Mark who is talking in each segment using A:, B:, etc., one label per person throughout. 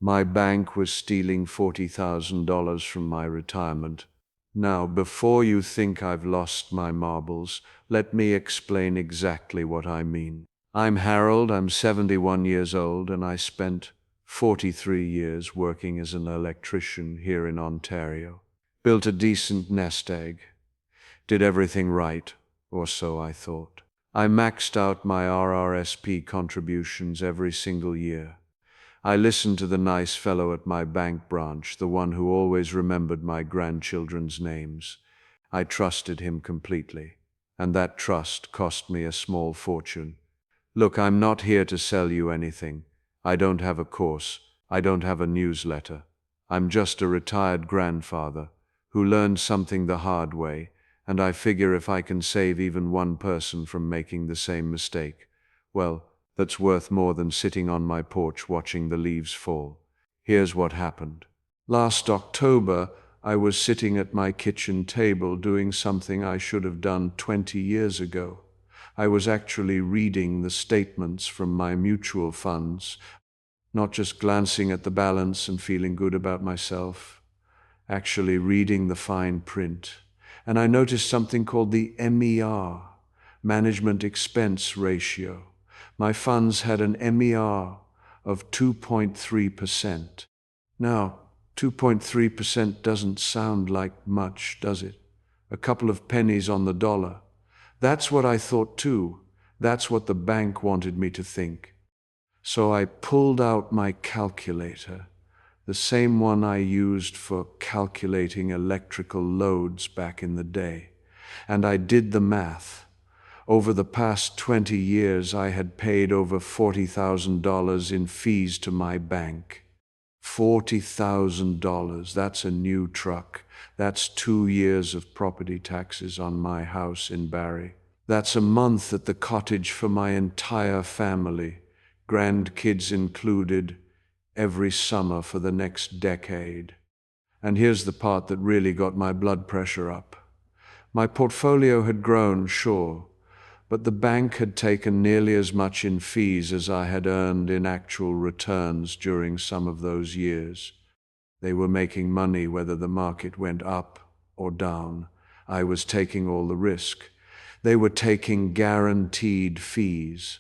A: My bank was stealing $40,000 from my retirement. Now, before you think I've lost my marbles, let me explain exactly what I mean. I'm Harold, I'm 71 years old, and I spent 43 years working as an electrician here in Ontario. Built a decent nest egg. Did everything right, or so I thought. I maxed out my RRSP contributions every single year. I listened to the nice fellow at my bank branch, the one who always remembered my grandchildren's names. I trusted him completely, and that trust cost me a small fortune. Look, I'm not here to sell you anything. I don't have a course. I don't have a newsletter. I'm just a retired grandfather who learned something the hard way, and I figure if I can save even one person from making the same mistake, well, that's worth more than sitting on my porch watching the leaves fall. Here's what happened. Last October, I was sitting at my kitchen table doing something I should have done 20 years ago. I was actually reading the statements from my mutual funds, not just glancing at the balance and feeling good about myself, actually reading the fine print. And I noticed something called the MER, Management Expense Ratio. My funds had an MER of 2.3%. Now, 2.3% doesn't sound like much, does it? A couple of pennies on the dollar. That's what I thought too. That's what the bank wanted me to think. So I pulled out my calculator, the same one I used for calculating electrical loads back in the day, and I did the math. Over the past 20 years, I had paid over $40,000 in fees to my bank. $40,000, that's a new truck. That's 2 years of property taxes on my house in Barrie. That's a month at the cottage for my entire family, grandkids included, every summer for the next decade. And here's the part that really got my blood pressure up. My portfolio had grown, sure, but the bank had taken nearly as much in fees as I had earned in actual returns during some of those years. They were making money whether the market went up or down. I was taking all the risk. They were taking guaranteed fees.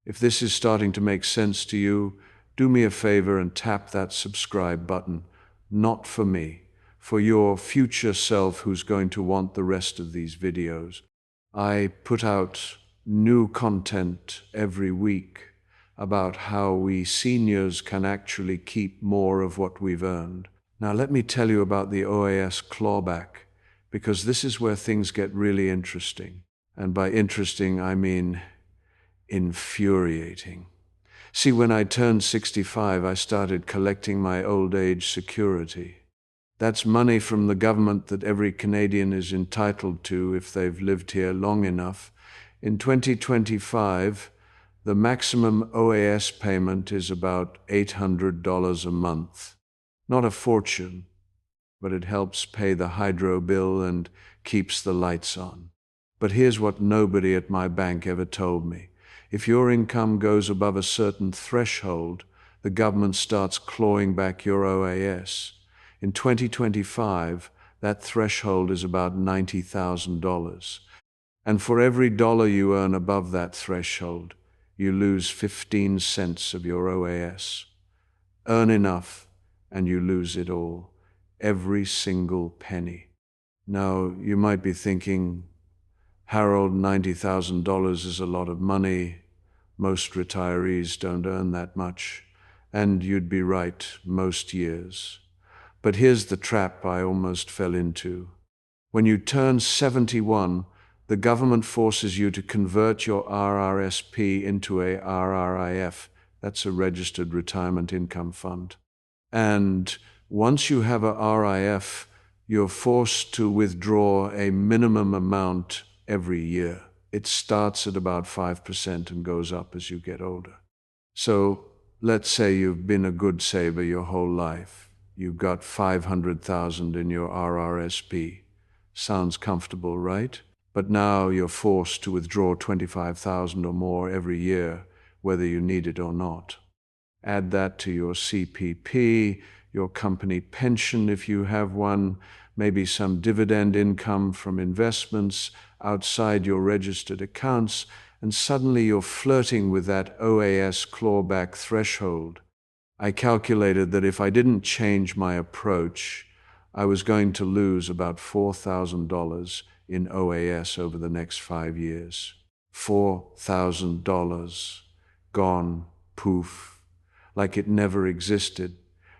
A: If this is starting to make sense to you, do me a favor and tap that subscribe button. Not for me, for your future self who's going to want the rest of these videos. I put out new content every week about how we seniors can actually keep more of what we've earned. Now let me tell you about the OAS clawback, because this is where things get really interesting. And by interesting, I mean infuriating. See, when I turned 65, I started collecting my old age security. That's money from the government that every Canadian is entitled to if they've lived here long enough. In 2025, the maximum OAS payment is about $800 a month. Not a fortune, but it helps pay the hydro bill and keeps the lights on. But here's what nobody at my bank ever told me. If your income goes above a certain threshold, the government starts clawing back your OAS. In 2025, that threshold is about $90,000. And for every dollar you earn above that threshold, you lose 15 cents of your OAS. Earn enough, and you lose it all. Every single penny. Now, you might be thinking, Harold, $90,000 is a lot of money. Most retirees don't earn that much. And you'd be right, most years. But here's the trap I almost fell into. When you turn 71, the government forces you to convert your RRSP into a RRIF. That's a registered retirement income fund. And once you have a RIF, you're forced to withdraw a minimum amount every year. It starts at about 5% and goes up as you get older. So let's say you've been a good saver your whole life. You've got $500,000 in your RRSP. Sounds comfortable, right? But now you're forced to withdraw $25,000 or more every year, whether you need it or not. Add that to your CPP, your company pension if you have one, maybe some dividend income from investments outside your registered accounts, and suddenly you're flirting with that OAS clawback threshold. I calculated that if I didn't change my approach, I was going to lose about $4,000 in OAS over the next 5 years. $4,000 gone, poof, like it never existed,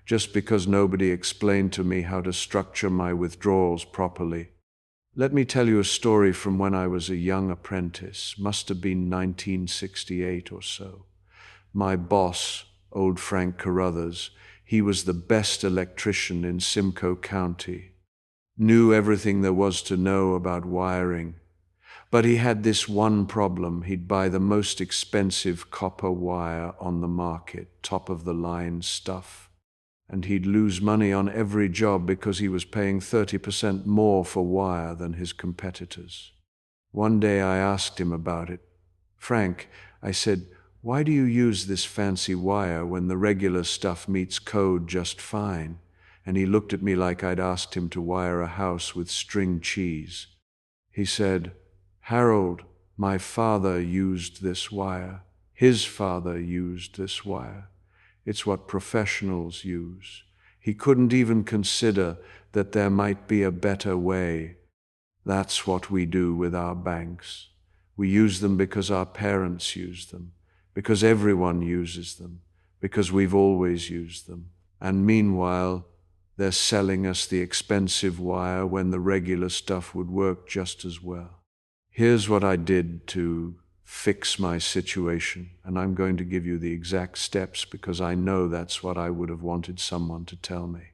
A: just because nobody explained to me how to structure my withdrawals properly. Let me tell you a story from when I was a young apprentice, must have been 1968 or so. My boss, old Frank Carruthers, he was the best electrician in Simcoe County, knew everything there was to know about wiring. But he had this one problem: he'd buy the most expensive copper wire on the market, top-of-the-line stuff. And he'd lose money on every job because he was paying 30% more for wire than his competitors. One day I asked him about it. "Frank," I said, "why do you use this fancy wire when the regular stuff meets code just fine?" And he looked at me like I'd asked him to wire a house with string cheese. He said, "Harold, my father used this wire. His father used this wire. It's what professionals use." He couldn't even consider that there might be a better way. That's what we do with our banks. We use them because our parents use them, because everyone uses them, because we've always used them. And meanwhile, they're selling us the expensive wire when the regular stuff would work just as well. Here's what I did to fix my situation, and I'm going to give you the exact steps because I know that's what I would have wanted someone to tell me.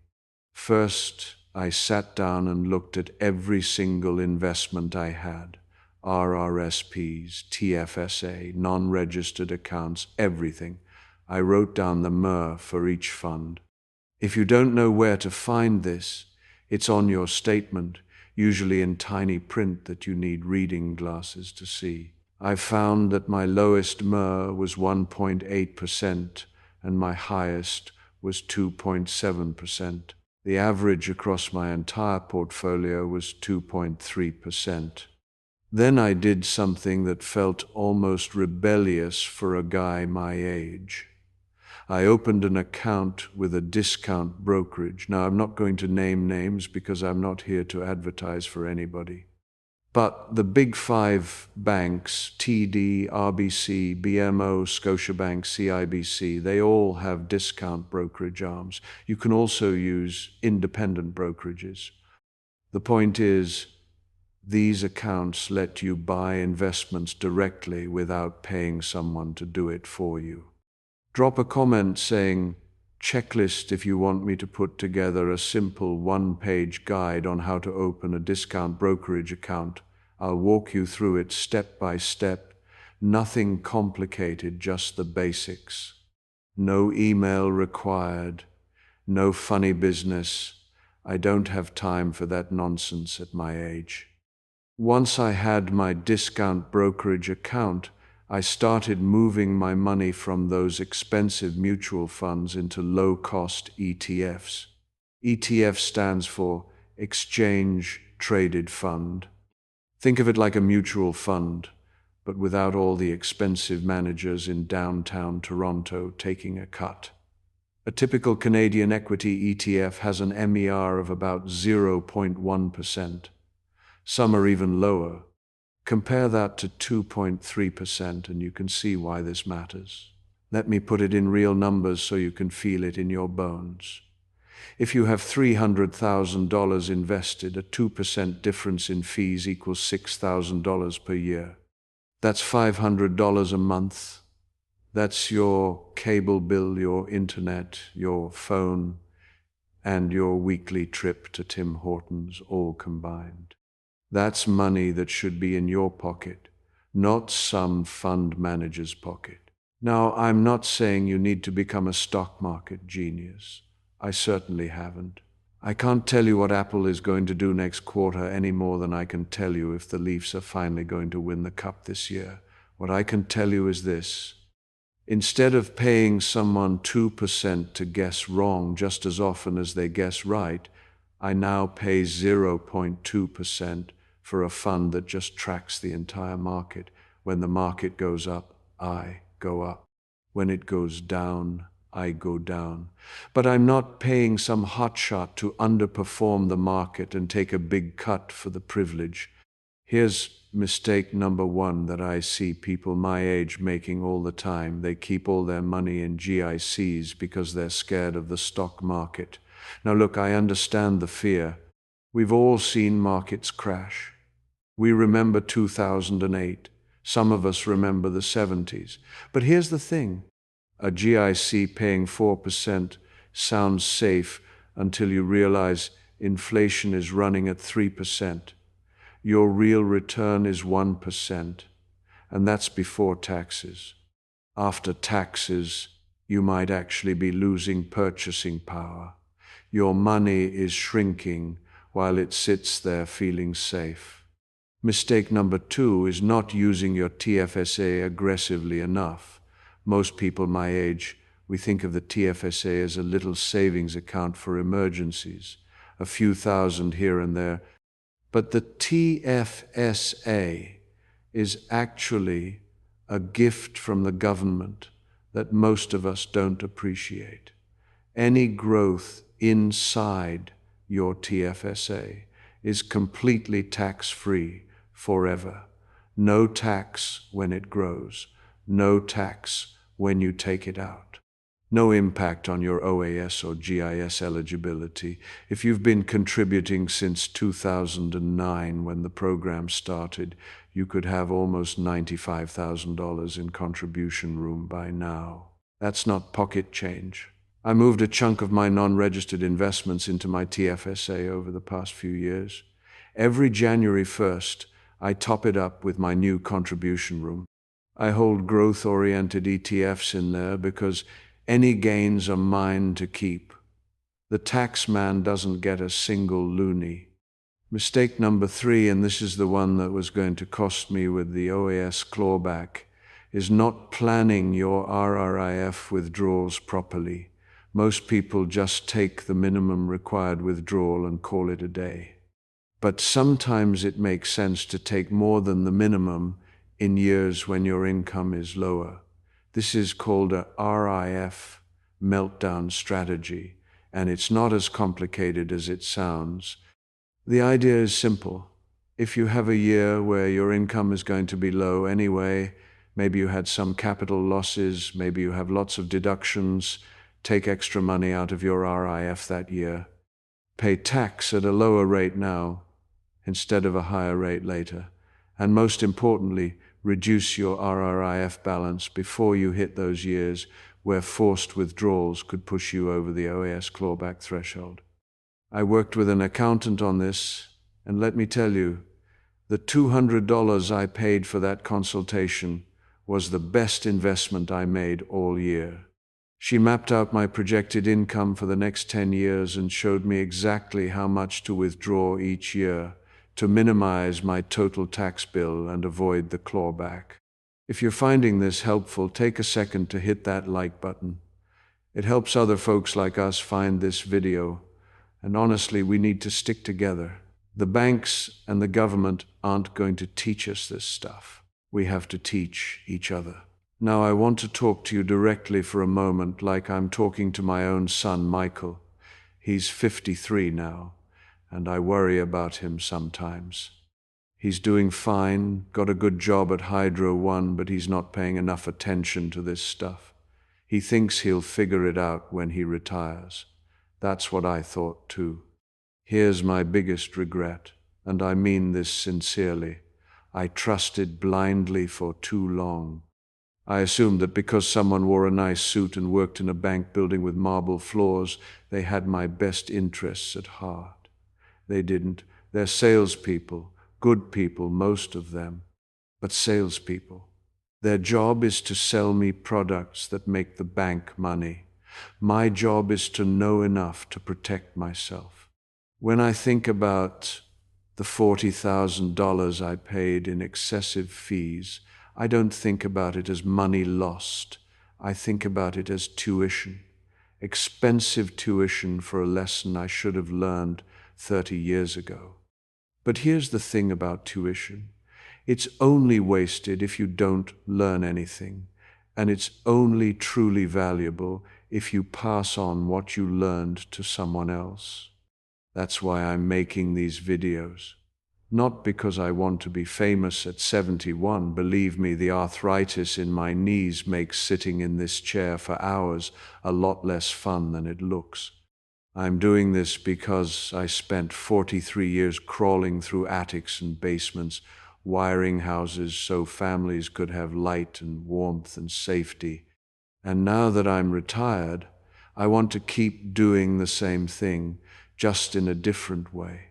A: First, I sat down and looked at every single investment I had: RRSPs, TFSA, non-registered accounts, everything. I wrote down the MER for each fund. If you don't know where to find this, it's on your statement, usually in tiny print that you need reading glasses to see. I found that my lowest MER was 1.8% and my highest was 2.7%. The average across my entire portfolio was 2.3%. Then I did something that felt almost rebellious for a guy my age. I opened an account with a discount brokerage. Now, I'm not going to name names because I'm not here to advertise for anybody. But the big five banks, TD, RBC, BMO, Scotiabank, CIBC, they all have discount brokerage arms. You can also use independent brokerages. The point is, these accounts let you buy investments directly without paying someone to do it for you. Drop a comment saying, "Checklist," if you want me to put together a simple one-page guide on how to open a discount brokerage account. I'll walk you through it step by step. Nothing complicated, just the basics. No email required. No funny business. I don't have time for that nonsense at my age. Once I had my discount brokerage account, I started moving my money from those expensive mutual funds into low-cost ETFs. ETF stands for Exchange Traded Fund. Think of it like a mutual fund, but without all the expensive managers in downtown Toronto taking a cut. A typical Canadian equity ETF has an MER of about 0.1%. Some are even lower. Compare that to 2.3% and you can see why this matters. Let me put it in real numbers so you can feel it in your bones. If you have $300,000 invested, a 2% difference in fees equals $6,000 per year. That's $500 a month. That's your cable bill, your internet, your phone, and your weekly trip to Tim Hortons all combined. That's money that should be in your pocket, not some fund manager's pocket. Now, I'm not saying you need to become a stock market genius. I certainly haven't. I can't tell you what Apple is going to do next quarter any more than I can tell you if the Leafs are finally going to win the cup this year. What I can tell you is this: Instead of paying someone 2% to guess wrong just as often as they guess right, I now pay 0.2% for a fund that just tracks the entire market. When the market goes up, I go up. When it goes down, I go down. But I'm not paying some hotshot to underperform the market and take a big cut for the privilege. Here's mistake number one that I see people my age making all the time. They keep all their money in GICs because they're scared of the stock market. Now look, I understand the fear. We've all seen markets crash. We remember 2008. Some of us remember the 70s. But here's the thing. A GIC paying 4% sounds safe until you realize inflation is running at 3%. Your real return is 1%, and that's before taxes. After taxes, you might actually be losing purchasing power. Your money is shrinking while it sits there feeling safe. Mistake number two is not using your TFSA aggressively enough. Most people my age, we think of the TFSA as a little savings account for emergencies, a few thousand here and there. But the TFSA is actually a gift from the government that most of us don't appreciate. Any growth inside your TFSA is completely tax-free forever. No tax when it grows, no tax when you take it out. No impact on your OAS or GIS eligibility. If you've been contributing since 2009 when the program started, you could have almost $95,000 in contribution room by now. That's not pocket change. I moved a chunk of my non-registered investments into my TFSA over the past few years. Every January 1st, I top it up with my new contribution room. I hold growth-oriented ETFs in there because any gains are mine to keep. The tax man doesn't get a single loonie. Mistake number three, and this is the one that was going to cost me with the OAS clawback, is not planning your RRIF withdrawals properly. Most people just take the minimum required withdrawal and call it a day. But sometimes it makes sense to take more than the minimum in years when your income is lower. This is called a RIF meltdown strategy, and it's not as complicated as it sounds. The idea is simple. If you have a year where your income is going to be low anyway, maybe you had some capital losses, maybe you have lots of deductions, take extra money out of your RIF that year. Pay tax at a lower rate now instead of a higher rate later. And most importantly, reduce your RRIF balance before you hit those years where forced withdrawals could push you over the OAS clawback threshold. I worked with an accountant on this, and let me tell you, the $200 I paid for that consultation was the best investment I made all year. She mapped out my projected income for the next 10 years and showed me exactly how much to withdraw each year to minimize my total tax bill and avoid the clawback. If you're finding this helpful, take a second to hit that like button. It helps other folks like us find this video, and honestly, we need to stick together. The banks and the government aren't going to teach us this stuff. We have to teach each other. Now I want to talk to you directly for a moment like I'm talking to my own son, Michael. He's 53 now, and I worry about him sometimes. He's doing fine, got a good job at Hydro One, but he's not paying enough attention to this stuff. He thinks he'll figure it out when he retires. That's what I thought too. Here's my biggest regret, and I mean this sincerely. I trusted blindly for too long. I assumed that because someone wore a nice suit and worked in a bank building with marble floors, they had my best interests at heart. They didn't. They're salespeople, good people, most of them, but salespeople. Their job is to sell me products that make the bank money. My job is to know enough to protect myself. When I think about the $40,000 I paid in excessive fees, I don't think about it as money lost. I think about it as tuition, expensive tuition for a lesson I should have learned 30 years ago. But here's the thing about tuition. It's only wasted if you don't learn anything, and it's only truly valuable if you pass on what you learned to someone else. That's why I'm making these videos. Not because I want to be famous at 71. Believe me, the arthritis in my knees makes sitting in this chair for hours a lot less fun than it looks. I'm doing this because I spent 43 years crawling through attics and basements, wiring houses so families could have light and warmth and safety. And now that I'm retired, I want to keep doing the same thing, just in a different way.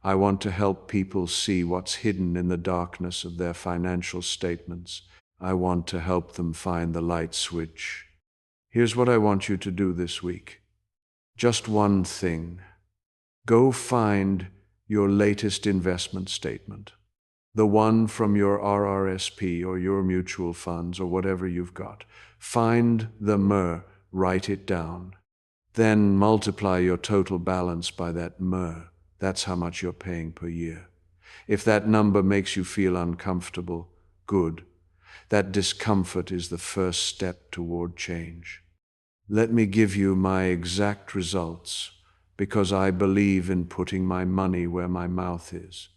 A: I want to help people see what's hidden in the darkness of their financial statements. I want to help them find the light switch. Here's what I want you to do this week. Just one thing. Go find your latest investment statement. The one from your RRSP or your mutual funds or whatever you've got. Find the MER, write it down. Then multiply your total balance by that MER. That's how much you're paying per year. If that number makes you feel uncomfortable, good. That discomfort is the first step toward change. Let me give you my exact results, because I believe in putting my money where my mouth is.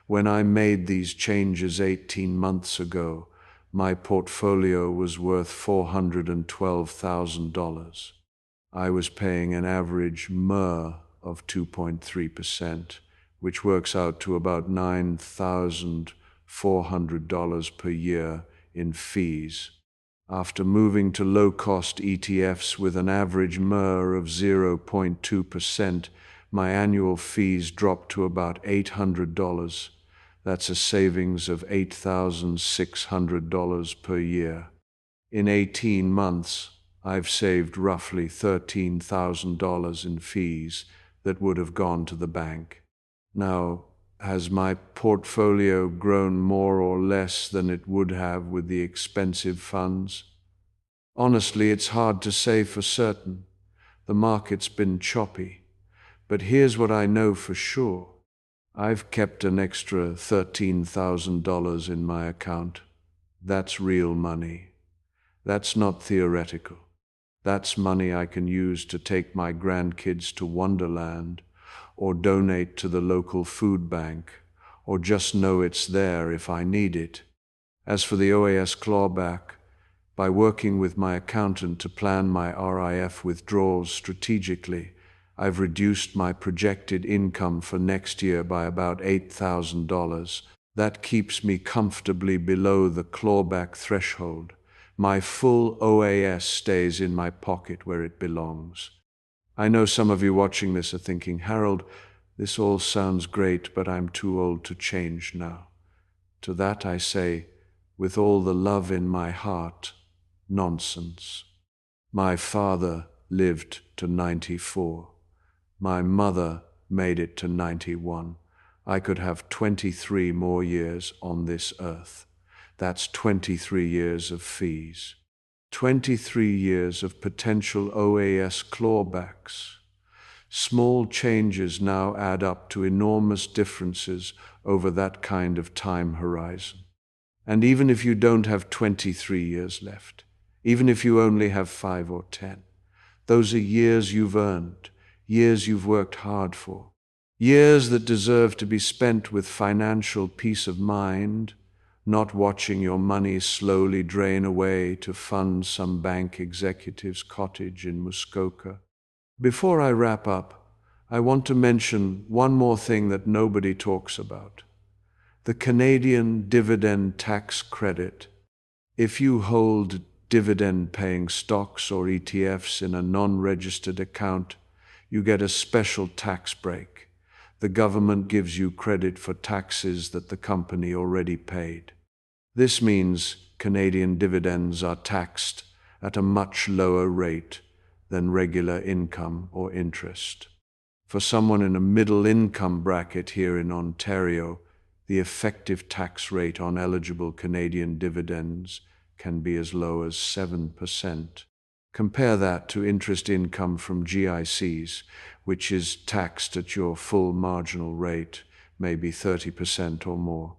A: When I made these changes 18 months ago, my portfolio was worth $412,000. I was paying an average MER of 2.3%, which works out to about $9,400 per year in fees. After moving to low-cost ETFs with an average MER of 0.2%, my annual fees dropped to about $800. That's a savings of $8,600 per year. In 18 months, I've saved roughly $13,000 in fees that would have gone to the bank. Now, has my portfolio grown more or less than it would have with the expensive funds? Honestly, it's hard to say for certain. The market's been choppy. But here's what I know for sure. I've kept an extra $13,000 in my account. That's real money. That's not theoretical. That's money I can use to take my grandkids to Wonderland, or donate to the local food bank, or just know it's there if I need it. As for the OAS clawback, by working with my accountant to plan my RIF withdrawals strategically, I've reduced my projected income for next year by about $8,000. That keeps me comfortably below the clawback threshold. My full OAS stays in my pocket where it belongs. I know some of you watching this are thinking, Harold, this all sounds great, but I'm too old to change now. To that I say, with all the love in my heart, nonsense. My father lived to 94. My mother made it to 91. I could have 23 more years on this earth. That's 23 years of fees. 23 years of potential OAS clawbacks. Small changes now add up to enormous differences over that kind of time horizon. And even if you don't have 23 years left, even if you only have 5 or 10, those are years you've earned, years you've worked hard for, years that deserve to be spent with financial peace of mind, not watching your money slowly drain away to fund some bank executive's cottage in Muskoka. Before I wrap up, I want to mention one more thing that nobody talks about: the Canadian dividend tax credit. If you hold dividend-paying stocks or ETFs in a non-registered account, you get a special tax break. The government gives you credit for taxes that the company already paid. This means Canadian dividends are taxed at a much lower rate than regular income or interest. For someone in a middle income bracket here in Ontario, the effective tax rate on eligible Canadian dividends can be as low as 7%. Compare that to interest income from GICs, which is taxed at your full marginal rate, maybe 30% or more.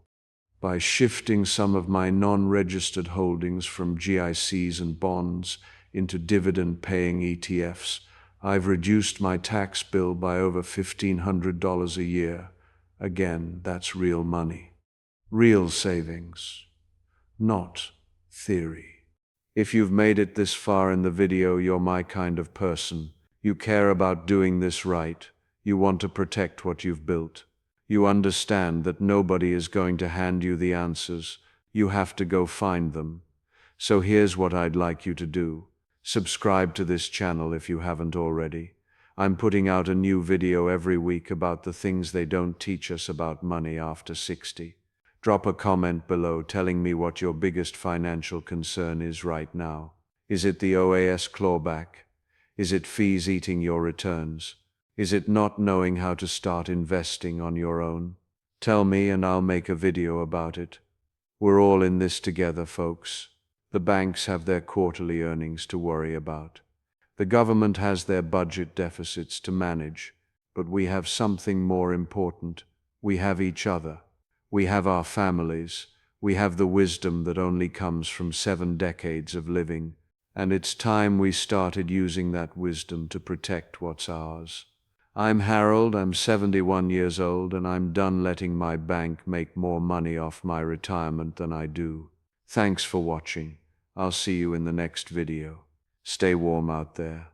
A: By shifting some of my non-registered holdings from GICs and bonds into dividend-paying ETFs, I've reduced my tax bill by over $1,500 a year. Again, that's real money. Real savings, not theory. If you've made it this far in the video, you're my kind of person. You care about doing this right. You want to protect what you've built. You understand that nobody is going to hand you the answers. You have to go find them. So here's what I'd like you to do. Subscribe to this channel if you haven't already. I'm putting out a new video every week about the things they don't teach us about money after 60. Drop a comment below telling me what your biggest financial concern is right now. Is it the OAS clawback? Is it fees eating your returns? Is it not knowing how to start investing on your own? Tell me and I'll make a video about it. We're all in this together, folks. The banks have their quarterly earnings to worry about. The government has their budget deficits to manage. But we have something more important. We have each other. We have our families. We have the wisdom that only comes from 7 decades of living. And it's time we started using that wisdom to protect what's ours. I'm Harold, I'm 71 years old, and I'm done letting my bank make more money off my retirement than I do. Thanks for watching. I'll see you in the next video. Stay warm out there.